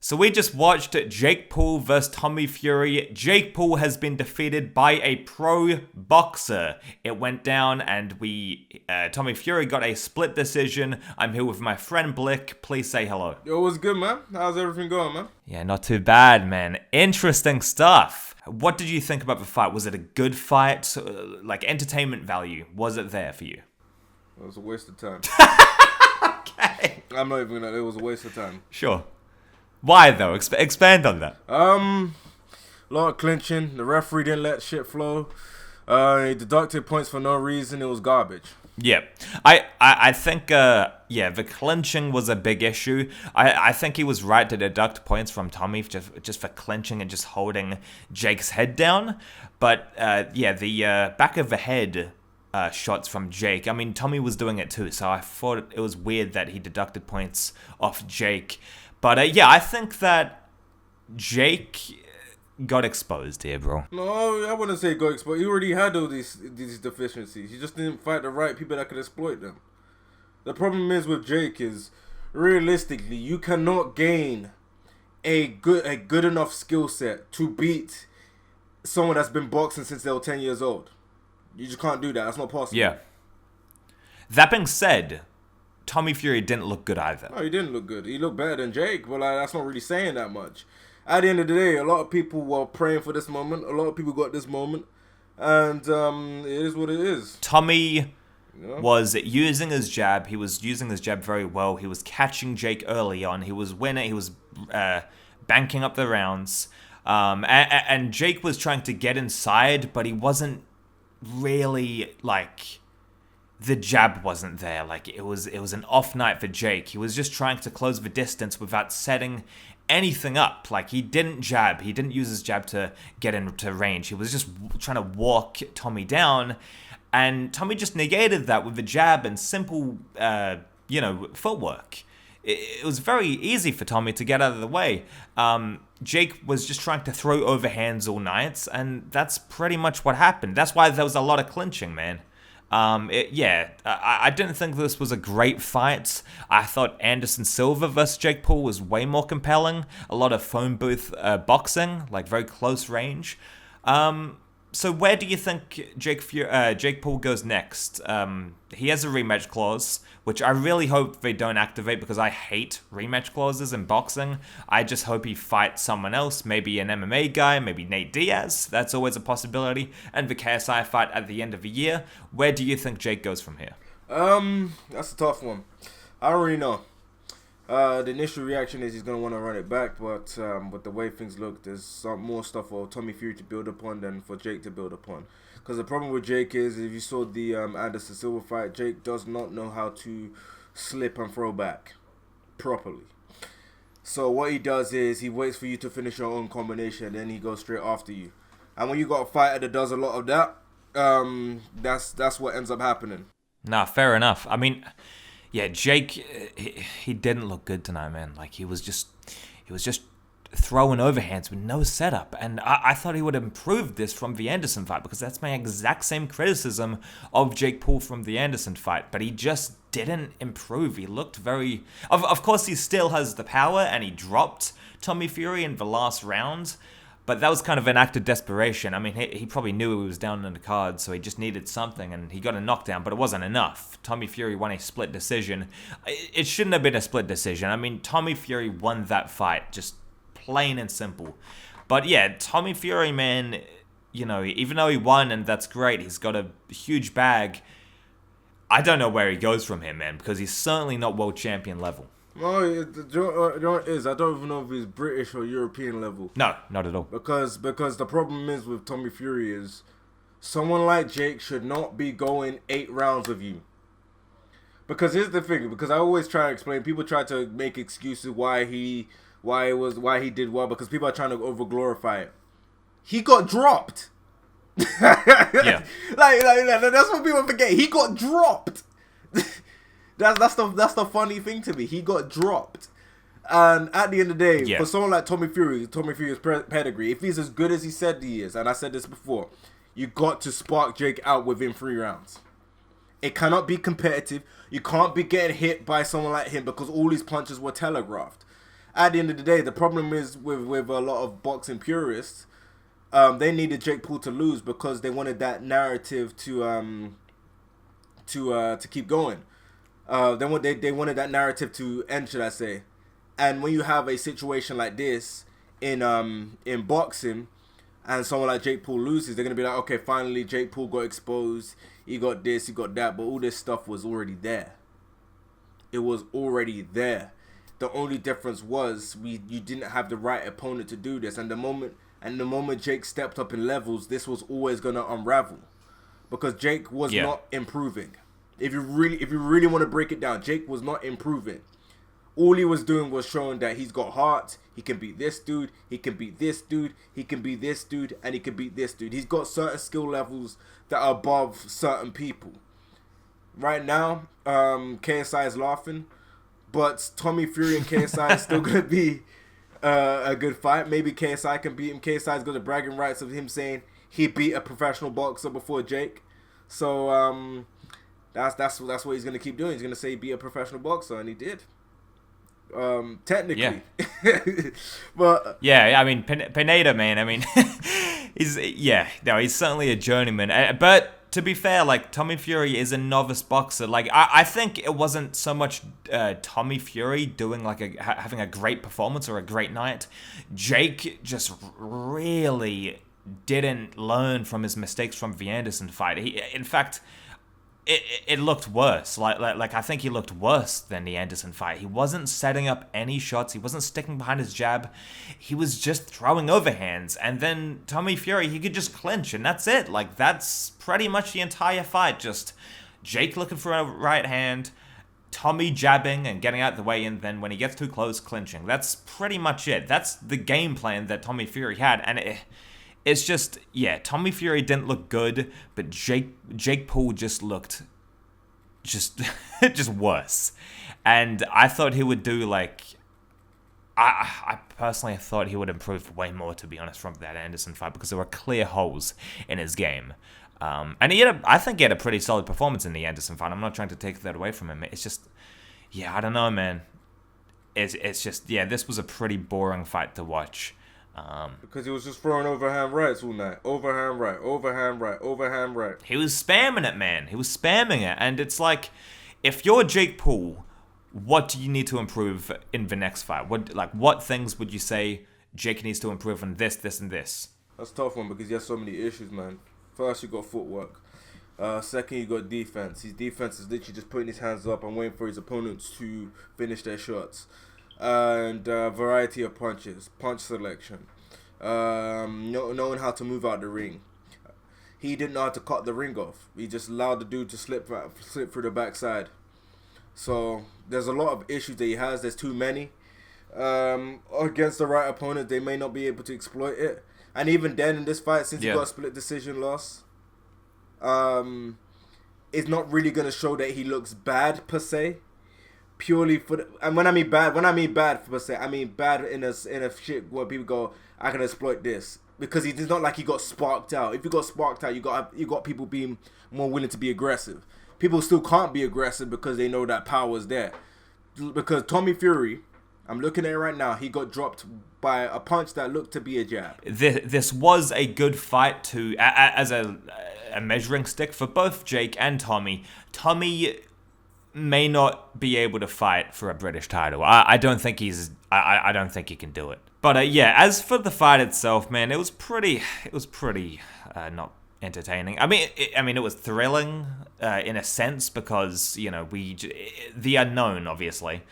So we just watched Jake Paul versus Tommy Fury. Jake Paul has been defeated by a pro boxer. It went down and Tommy Fury got a split decision. I'm here with my friend Blick. Please say hello. Yo, what's good, man? How's everything going, man? Yeah, not too bad, man. Interesting stuff. What did you think about the fight? Was it a good fight? Like entertainment value, was it there for you? It was a waste of time. Okay. I'm not even gonna, it was a waste of time. Sure. Why though? Expand on that. A lot of clinching. The referee didn't let shit flow. He deducted points for no reason. It was garbage. Yeah, I think the clinching was a big issue. I think he was right to deduct points from Tommy just for clinching and just holding Jake's head down. But the back of the head shots from Jake. I mean, Tommy was doing it too, so I thought it was weird that he deducted points off Jake. But I think that Jake got exposed here, bro. No, I wouldn't say got exposed. He already had all these deficiencies. He just didn't fight the right people that could exploit them. The problem is with Jake is, realistically, you cannot gain a good enough skill set to beat someone that's been boxing since they were 10 years old. You just can't do that. That's not possible. Yeah. That being said, Tommy Fury didn't look good either. No, he didn't look good. He looked better than Jake, but that's not really saying that much. At the end of the day, a lot of people were praying for this moment. A lot of people got this moment. And it is what it is. Tommy was using his jab. He was using his jab very well. He was catching Jake early on. He was winning. He was banking up the rounds. And Jake was trying to get inside, but he wasn't really, the jab wasn't there. It was an off night for Jake. He was just trying to close the distance without setting anything up. He didn't jab. He didn't use his jab to get into range. He was just trying to walk Tommy down, and Tommy just negated that with the jab and simple, footwork. It was very easy for Tommy to get out of the way. Jake was just trying to throw overhands all night, and that's pretty much what happened. That's why there was a lot of clinching, man. I didn't think this was a great fight. I thought Anderson Silva versus Jake Paul was way more compelling. A lot of phone booth boxing, very close range. So where do you think Jake Paul goes next? He has a rematch clause, which I really hope they don't activate because I hate rematch clauses in boxing. I just hope he fights someone else, maybe an MMA guy, maybe Nate Diaz. That's always a possibility. And the KSI fight at the end of the year. Where do you think Jake goes from here? That's a tough one. I don't really know. The initial reaction is he's going to want to run it back, but with the way things look, there's some more stuff for Tommy Fury to build upon than for Jake to build upon. Because the problem with Jake is, if you saw the Anderson Silva fight, Jake does not know how to slip and throw back properly. So what he does is he waits for you to finish your own combination, then he goes straight after you. And when you got a fighter that does a lot of that, that's what ends up happening. Nah, fair enough. I mean, yeah, Jake, he didn't look good tonight, man. He was just throwing overhands with no setup. And I thought he would improve this from the Anderson fight because that's my exact same criticism of Jake Paul from the Anderson fight. But he just didn't improve. He looked very... Of course, he still has the power and he dropped Tommy Fury in the last round. But that was kind of an act of desperation. I mean, he probably knew he was down in the card, so he just needed something, and he got a knockdown, but it wasn't enough. Tommy Fury won a split decision. It shouldn't have been a split decision. I mean, Tommy Fury won that fight, just plain and simple. But yeah, Tommy Fury, man, even though he won, and that's great, he's got a huge bag, I don't know where he goes from here, man, because he's certainly not world champion level. No, the is I don't even know if he's British or European level. No, not at all. Because the problem is with Tommy Fury is someone like Jake should not be going 8 rounds with you. Because here's the thing. Because I always try to explain. People try to make excuses why he did well. Because people are trying to over glorify it. He got dropped. Yeah. That's what people forget. He got dropped. That's the funny thing to me. He got dropped. And at the end of the day, for someone like Tommy Fury's pedigree, if he's as good as he said he is, and I said this before, you got to spark Jake out within 3 rounds. It cannot be competitive. You can't be getting hit by someone like him because all his punches were telegraphed. at the end of the day, the problem is with a lot of boxing purists. They needed Jake Paul to lose because they wanted that narrative to keep going. They wanted that narrative to end, should I say? And when you have a situation like this in boxing, and someone like Jake Paul loses, they're gonna be like, okay, finally Jake Paul got exposed. He got this, he got that, but all this stuff was already there. It was already there. The only difference was you didn't have the right opponent to do this, and the moment Jake stepped up in levels, this was always gonna unravel, because Jake was not improving. If you really want to break it down, Jake was not improving. All he was doing was showing that he's got heart. He can beat this dude. He can beat this dude. He can beat this dude, and he can beat this dude. He's got certain skill levels that are above certain people. Right now, KSI is laughing, but Tommy Fury and KSI is still gonna be a good fight. Maybe KSI can beat him. KSI's got the bragging rights of him saying he beat a professional boxer before Jake. So that's what he's gonna keep doing. He's gonna say he beat a professional boxer, and he did. Technically, but yeah, I mean Pineda, man. I mean, he's certainly a journeyman. But to be fair, like Tommy Fury is a novice boxer. Like I think it wasn't so much Tommy Fury doing like having a great performance or a great night. Jake just really didn't learn from his mistakes from the Anderson fight. In fact, it looked worse. Like I think he looked worse than the Anderson fight. He wasn't setting up any shots. He wasn't sticking behind his jab. He was just throwing overhands. And then Tommy Fury, he could just clinch, and that's it. Like that's pretty much the entire fight. Just Jake looking for a right hand, Tommy jabbing and getting out of the way, and then when he gets too close, clinching. That's pretty much it. That's the game plan that Tommy Fury had, and it's just, Tommy Fury didn't look good, but Jake Paul just looked just worse. And I thought he would do I personally thought he would improve way more, to be honest, from that Anderson fight, because there were clear holes in his game. And I think he had a pretty solid performance in the Anderson fight. I'm not trying to take that away from him. It's just, I don't know, man. It's just, this was a pretty boring fight to watch. Because he was just throwing overhand rights all night. Overhand right, overhand right, overhand right. He was spamming it, man. He was spamming it. And it's like, if you're Jake Paul, what do you need to improve in the next fight? What things would you say Jake needs to improve on this, and this? That's a tough one because he has so many issues, man. First, you got footwork. Second, you got defense. His defense is literally just putting his hands up and waiting for his opponents to finish their shots. And variety of punches, punch selection, knowing how to move out the ring. He didn't know how to cut the ring off. He just allowed the dude to slip through the backside. So there's a lot of issues that he has. There's too many. Against the right opponent, they may not be able to exploit it. And even then, in this fight, since he got a split decision loss, it's not really gonna show that he looks bad per se. Purely for and when I mean bad per se, I mean bad in a shit where people go, I can exploit this, because it's not like he got sparked out. If you got sparked out, you got people being more willing to be aggressive. People still can't be aggressive because they know that power is there. Because Tommy Fury, I'm looking at it right now, he got dropped by a punch that looked to be a jab. This was a good fight as a measuring stick for both Jake and Tommy. Tommy may not be able to fight for a British title. I don't think I don't think he can do it. But as for the fight itself, man, it was pretty not entertaining. I mean, it was thrilling in a sense, because the unknown, obviously,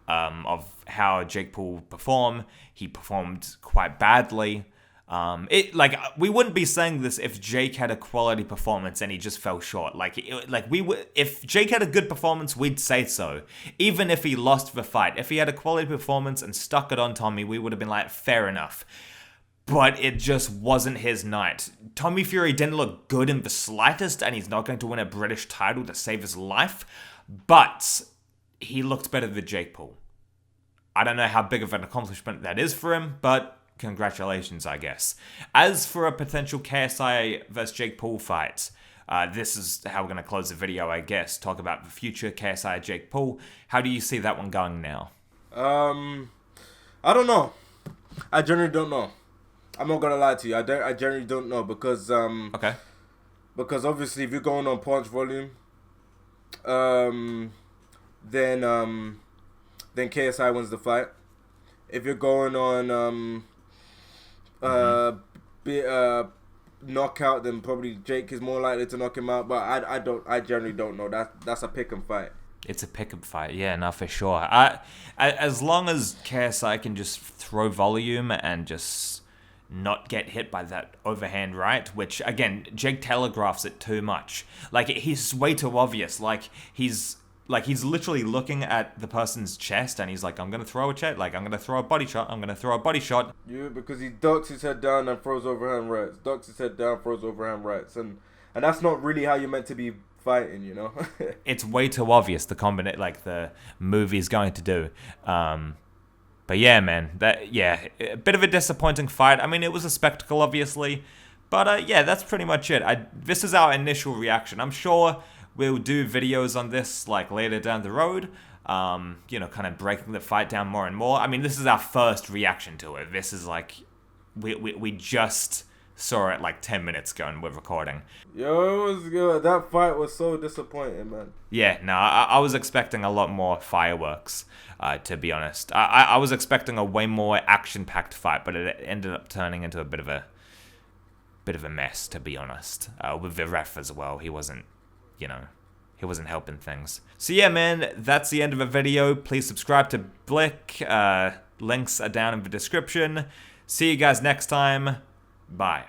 of how Jake Paul performed. He performed quite badly. We wouldn't be saying this if Jake had a quality performance and he just fell short. If Jake had a good performance, we'd say so. Even if he lost the fight, if he had a quality performance and stuck it on Tommy, we would have been like, fair enough. But it just wasn't his night. Tommy Fury didn't look good in the slightest, and he's not going to win a British title to save his life. But he looked better than Jake Paul. I don't know how big of an accomplishment that is for him, but congratulations, I guess. As for a potential KSI versus Jake Paul fight, this is how we're going to close the video, I guess. Talk about the future KSI Jake Paul. How do you see that one going now? I I don't know. I generally don't know. I'm not gonna lie to you. I generally don't know Okay. because obviously if you're going on punch volume, then KSI wins the fight. If you're going on knockout, then probably Jake is more likely to knock him out. But I generally don't know. That's a pick and fight. It's a pick-up fight, yeah, no, for sure. As long as KSI can just throw volume and just not get hit by that overhand right, which, again, Jake telegraphs it too much. Like, he's way too obvious. He's literally looking at the person's chest and he's like, I'm going to throw a chest, like, I'm going to throw a body shot, I'm going to throw a body shot. Yeah, because he ducks his head down and throws overhand rights. Ducks his head down, throws overhand rights. And that's not really how you're meant to be fighting, you know? It's way too obvious, the movie's going to do. But yeah, man, a bit of a disappointing fight. I mean, it was a spectacle, obviously. But yeah, that's pretty much it. This is our initial reaction. I'm sure we'll do videos on this like later down the road. Kind of breaking the fight down more and more. I mean, this is our first reaction to it. This is like we just saw it like 10 minutes ago and we're recording. Yo, it was good. That fight was so disappointing, man. Yeah, no, I was expecting a lot more fireworks, to be honest. I was expecting a way more action-packed fight, but it ended up turning into a bit of a mess, to be honest. With the ref as well, he wasn't helping things. So yeah, man, that's the end of the video. Please subscribe to Blick. Links are down in the description. See you guys next time. Bye.